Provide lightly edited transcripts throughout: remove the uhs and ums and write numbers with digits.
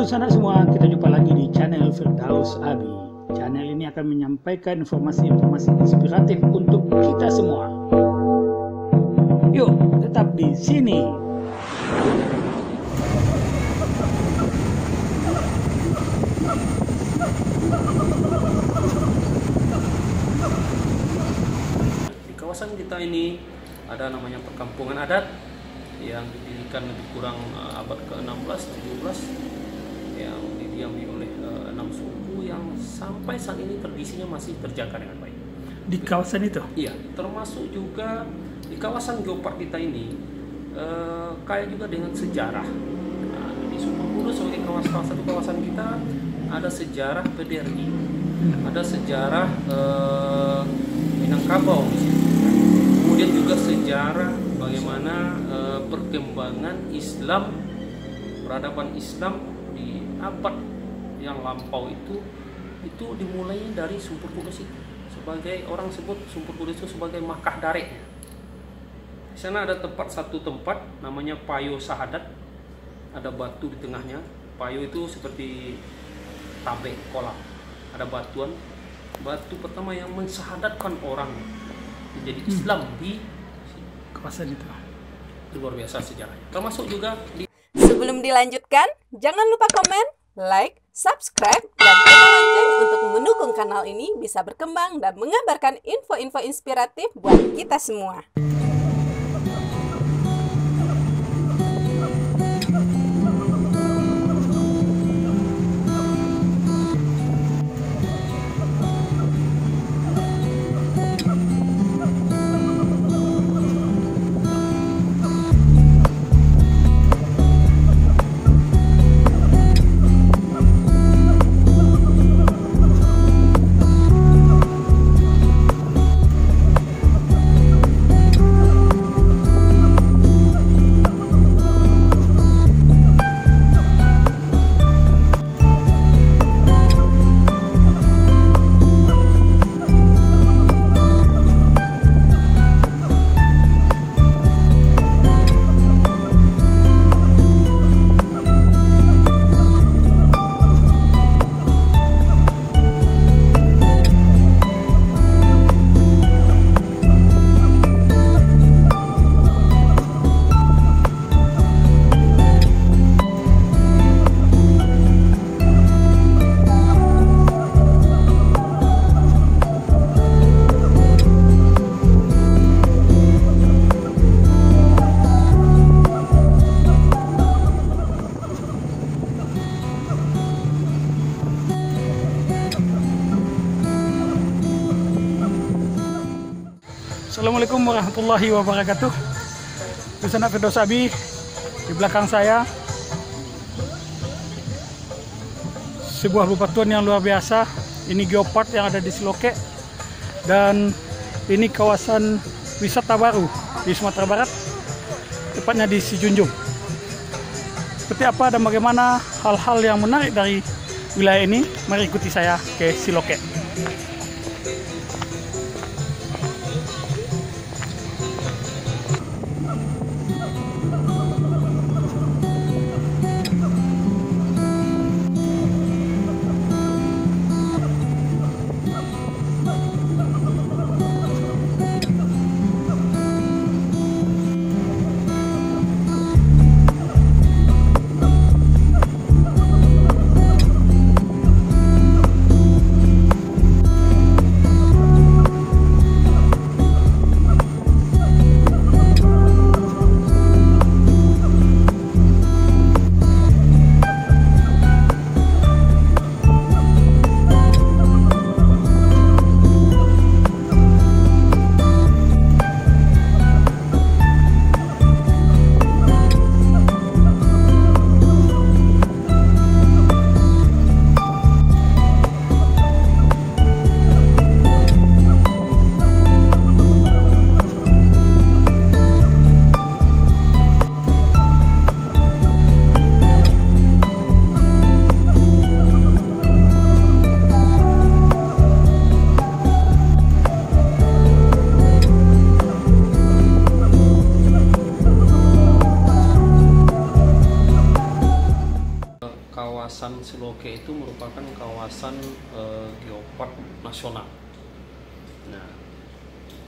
sanak semua, kita jumpa lagi di channel Firdaus Abi. Channel ini akan menyampaikan informasi-informasi inspiratif untuk kita semua. Yuk, tetap di sini. Di kawasan kita ini ada namanya perkampungan adat yang didirikan lebih kurang abad ke-16, 17 yang didiami oleh 6 suku yang sampai saat ini tradisinya masih terjaga dengan baik. Di kawasan itu? Iya, termasuk juga di kawasan geopark kita ini kaya juga dengan sejarah. Nah, di Sumpur Kudus sebagai satu kawasan kita ada sejarah PDRI, ada sejarah Minangkabau di situ. Kemudian juga sejarah bagaimana perkembangan Islam, peradaban Islam di abad yang lampau itu dimulai dari Sumpur Kudus itu. Sebagai orang sebut Sumpur Kudus itu sebagai Makkah Darek. Di sana ada satu tempat namanya Payo Sahadat. Ada batu di tengahnya. Payo itu seperti tabek kolam. Ada batu pertama yang mensahadatkan orang menjadi Islam di kawasan itu. Luar biasa sejarahnya. Termasuk juga di... Sebelum dilanjutkan, jangan lupa komen, like, subscribe, dan tekan lonceng untuk mendukung kanal ini bisa berkembang dan mengabarkan info-info inspiratif buat kita semua. Assalamualaikum warahmatullahi wabarakatuh. Sanak Firdaus Abi, di belakang saya sebuah bebatuan yang luar biasa. Ini geopark yang ada di Siloke, dan ini kawasan wisata baru di Sumatera Barat, tepatnya di Sijunjung. Seperti apa dan bagaimana hal-hal yang menarik dari wilayah ini, mari ikuti saya ke Siloke. Siloke itu merupakan kawasan geopark nasional. Nah,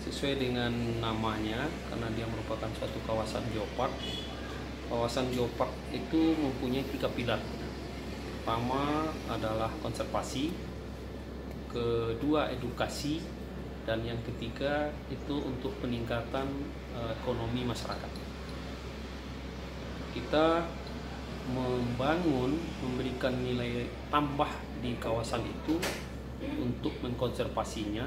sesuai dengan namanya, karena dia merupakan suatu kawasan geopark. Kawasan geopark itu mempunyai 3 pilar. Pertama adalah konservasi, kedua edukasi, dan yang ketiga itu untuk peningkatan ekonomi masyarakat. Kita memberikan nilai tambah di kawasan itu untuk mengkonservasinya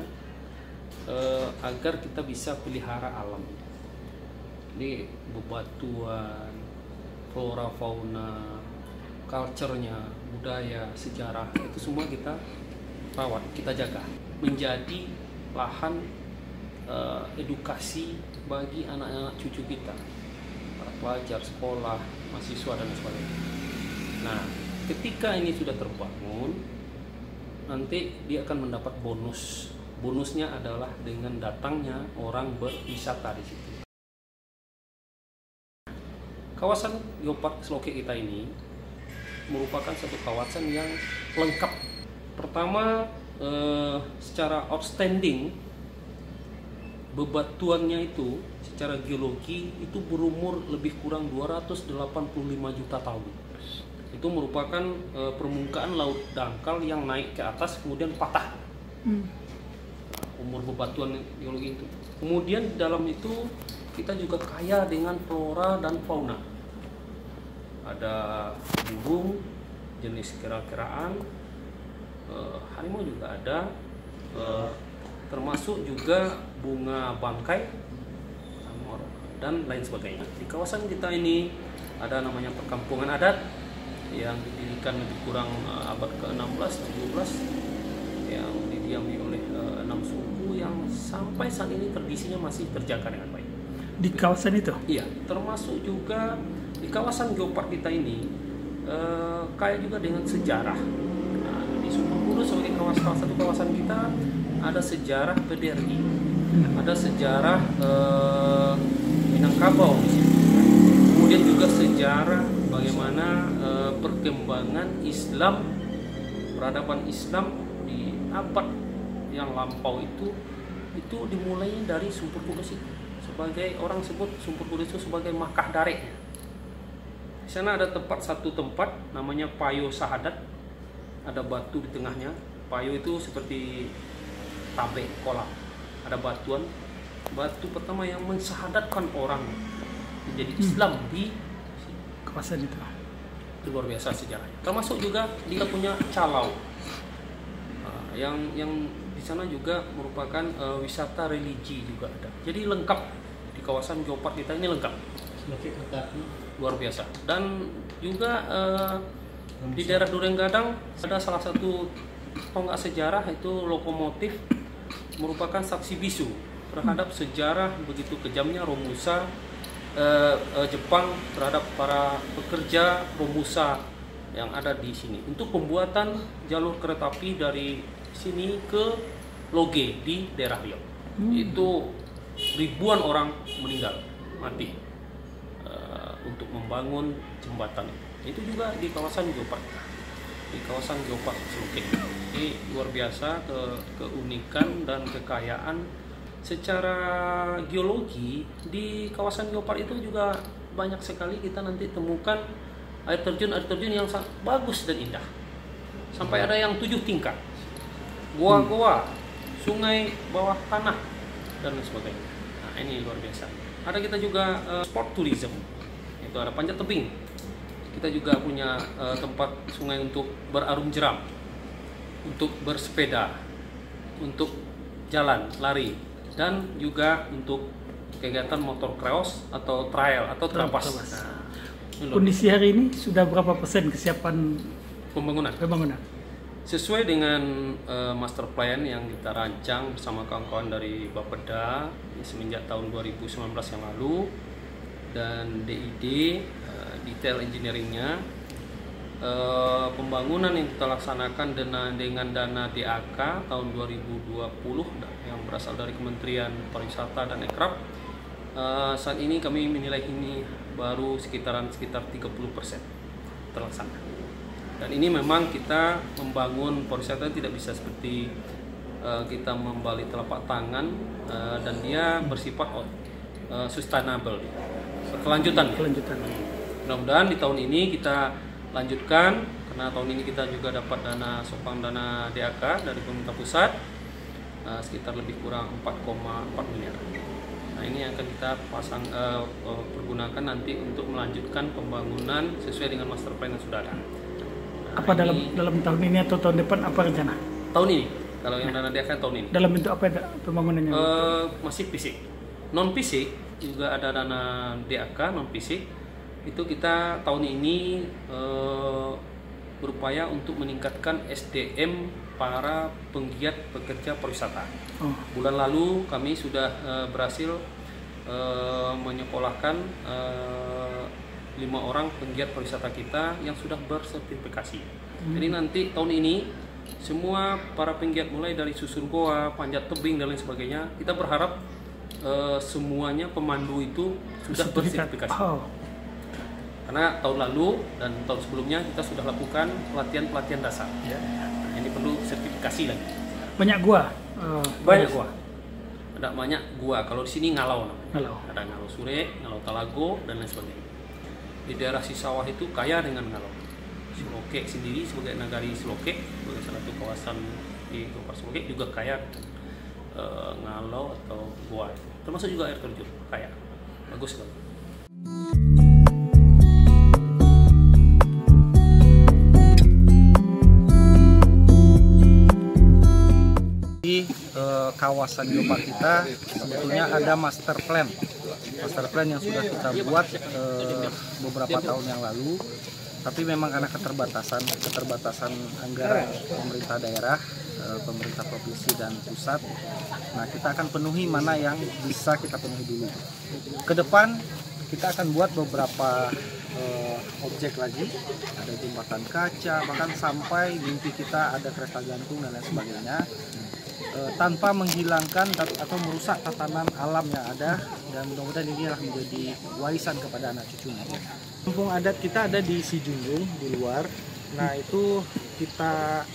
agar kita bisa pelihara alam. Ini bebatuan, flora fauna, culture-nya, budaya, sejarah, itu semua kita rawat, kita jaga, menjadi lahan edukasi bagi anak-anak cucu kita, para pelajar, sekolah, mahasiswa, dan sebagainya. Nah, ketika ini sudah terbangun, nanti dia akan mendapat bonus. Bonusnya adalah dengan datangnya orang berwisata di situ. Kawasan Geopark Siloke kita ini merupakan satu kawasan yang lengkap. Pertama, secara outstanding, bebatuannya itu secara geologi itu berumur lebih kurang 285 juta tahun. Itu merupakan permukaan laut dangkal yang naik ke atas kemudian patah. Umur bebatuan geologi itu. Kemudian di dalam itu kita juga kaya dengan flora dan fauna. Ada burung jenis kera-keraan, harimau juga ada, termasuk juga bunga bangkai dan lain sebagainya. Di kawasan kita ini ada namanya perkampungan adat yang didirikan lebih kurang abad ke-16, 17 yang didiami oleh 6 suku yang sampai saat ini tradisinya masih terjaga dengan baik. Di kawasan itu? Iya, termasuk juga di kawasan geopark kita ini kaya juga dengan sejarah. Nah, di Sumber Kudu sebagai satu kawasan kita ada sejarah PDRI, ada sejarah Minangkabau di situ. Kemudian juga sejarah bagaimana perkembangan Islam, peradaban Islam di abad yang lampau itu dimulai dari Sumber Kudus itu. Sebagai orang sebut Sumber Kudus itu sebagai Makkah Darek. Di sana ada satu tempat namanya Payo Sahadat, ada batu di tengahnya. Payo itu seperti tabe kolam, ada batu pertama yang mensahadatkan orang menjadi Islam di kawasan itu. Itu luar biasa sejarahnya. Termasuk juga dia punya calau, yang di sana juga merupakan wisata religi juga ada. Jadi lengkap di kawasan geopark kita ini, lengkap, luar biasa. Dan juga di daerah Durenggadang ada salah satu tonggak sejarah, itu lokomotif, merupakan saksi bisu terhadap sejarah begitu kejamnya Romusa Jepang terhadap para pekerja Romusa yang ada di sini untuk pembuatan jalur kereta api dari sini ke Loge di daerah Riau. Itu ribuan orang meninggal mati untuk membangun jembatan itu juga di kawasan geopark, di kawasan geopark Siloke. Jadi luar biasa keunikan dan kekayaan secara geologi di kawasan geopark itu juga banyak sekali kita nanti temukan air terjun yang sangat bagus dan indah. Sampai ada yang 7 tingkat, goa-goa, sungai bawah tanah dan sebagainya. Nah, ini luar biasa. Ada kita juga sport tourism, itu ada panjat tebing. Kita juga punya tempat sungai untuk berarung jeram, untuk bersepeda, untuk jalan, lari, dan juga untuk kegiatan motor cross atau trail atau trapas. Nah, kondisi hari ini sudah berapa persen kesiapan pembangunan? Sesuai dengan master plan yang kita rancang bersama kawan-kawan dari Bapeda semenjak tahun 2019 yang lalu, dan DID detail engineeringnya, pembangunan yang kita laksanakan dengan dana DAK tahun 2020 yang berasal dari Kementerian Pariwisata dan Ekraf. Saat ini kami menilai ini baru sekitar 30% terlaksana. Dan ini memang kita membangun pariwisata tidak bisa seperti kita membalik telapak tangan, dan dia bersifat sustainable, berkelanjutan. Mudah-mudahan di tahun ini kita lanjutkan, karena tahun ini kita juga dapat sokong dana DAK dari pemerintah pusat sekitar lebih kurang 4,4 miliar. Nah, ini akan kita pergunakan nanti untuk melanjutkan pembangunan sesuai dengan master plan yang sudah ada. Nah, apa dalam tahun ini atau tahun depan apa rencana? Tahun ini, kalau yang dana DAK tahun ini. Dalam bentuk apa pembangunannya? Masih fisik. Non fisik juga ada dana DAK non fisik. Itu kita tahun ini berupaya untuk meningkatkan SDM para penggiat pekerja pariwisata. Bulan lalu kami sudah berhasil menyekolahkan 5 orang penggiat pariwisata kita yang sudah bersertifikasi. Jadi nanti tahun ini semua para penggiat mulai dari susur goa, panjat tebing dan lain sebagainya, kita berharap semuanya pemandu itu sudah bersertifikasi. Karena tahun lalu dan tahun sebelumnya kita sudah lakukan pelatihan dasar. Nah, ini perlu sertifikasi lagi. Banyak gua. Banyak gua. Ada banyak gua. Kalau di sini Ngalau. Ada Ngalau Sure, Ngalau Talago dan lain sebagainya. Di daerah Sisawah itu kaya dengan Ngalau. Siloke sendiri sebagai nagari Siloke, sebagai salah satu kawasan di Kabupaten Siloke juga kaya Ngalau atau gua. Termasuk juga air terjun kaya. Bagus sekali. Di kawasan geopark kita sebetulnya ada master plan yang sudah kita buat beberapa tahun yang lalu, tapi memang karena keterbatasan anggaran pemerintah daerah, pemerintah provinsi dan pusat, nah kita akan penuhi mana yang bisa kita penuhi dulu. Ke depan kita akan buat beberapa objek lagi, ada jembatan kaca, bahkan sampai mimpi kita ada kereta gantung dan lain sebagainya, tanpa menghilangkan atau merusak tatanan alam yang ada, dan mudah-mudahan inilah menjadi warisan kepada anak cucunya. Kampung adat kita ada di Sijunjung di luar. Nah itu kita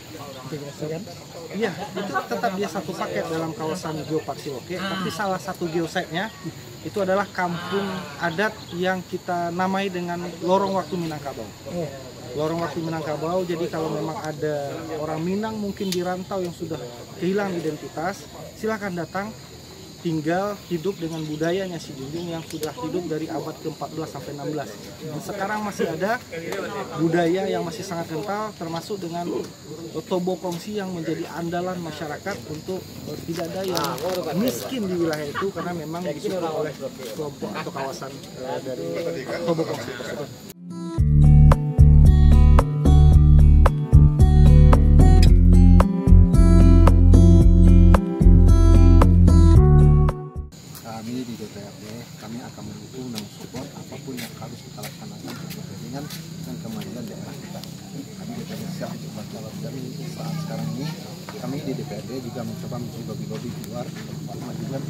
itu tetap dia satu paket dalam kawasan geopark Siloke, tapi salah satu geosite-nya itu adalah kampung adat yang kita namai dengan Lorong Waktu Minangkabau. Lorong Waktu Minangkabau, jadi kalau memang ada orang Minang mungkin di rantau yang sudah kehilangan identitas, silakan datang, tinggal hidup dengan budayanya Sijunjung yang sudah hidup dari abad ke-14 sampai 16. Dan sekarang masih ada budaya yang masih sangat kental, termasuk dengan tobo kongsi yang menjadi andalan masyarakat untuk tidak ada yang miskin di wilayah itu, karena memang disupport oleh kelompok atau kawasan dari tobo kongsi tersebut. Kami akan mendukung dan support apapun yang harus kita laksanakan untuk kepentingan dan kemajuan daerah kita. Kami DPRD siap untuk berjalan dari saat sekarang ini. Kami di DPRD juga mencoba lobby keluar untuk kemajuan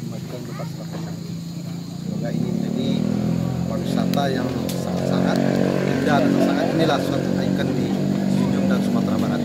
geopark Siloke ini. Semoga ini menjadi pariwisata yang sangat-sangat indah dan sangat inilah suatu ikon di Sijunjung dan Sumatera Barat.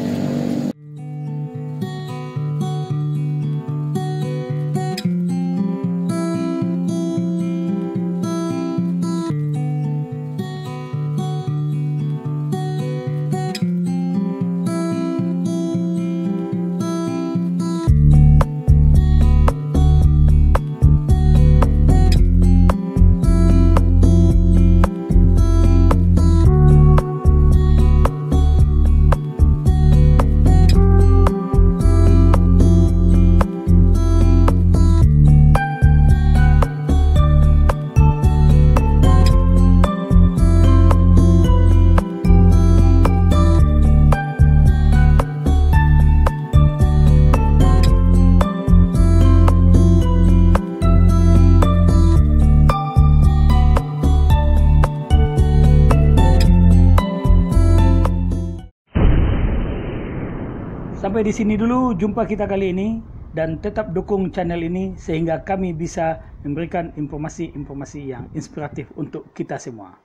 Sampai di sini dulu jumpa kita kali ini, dan tetap dukung channel ini sehingga kami bisa memberikan informasi-informasi yang inspiratif untuk kita semua.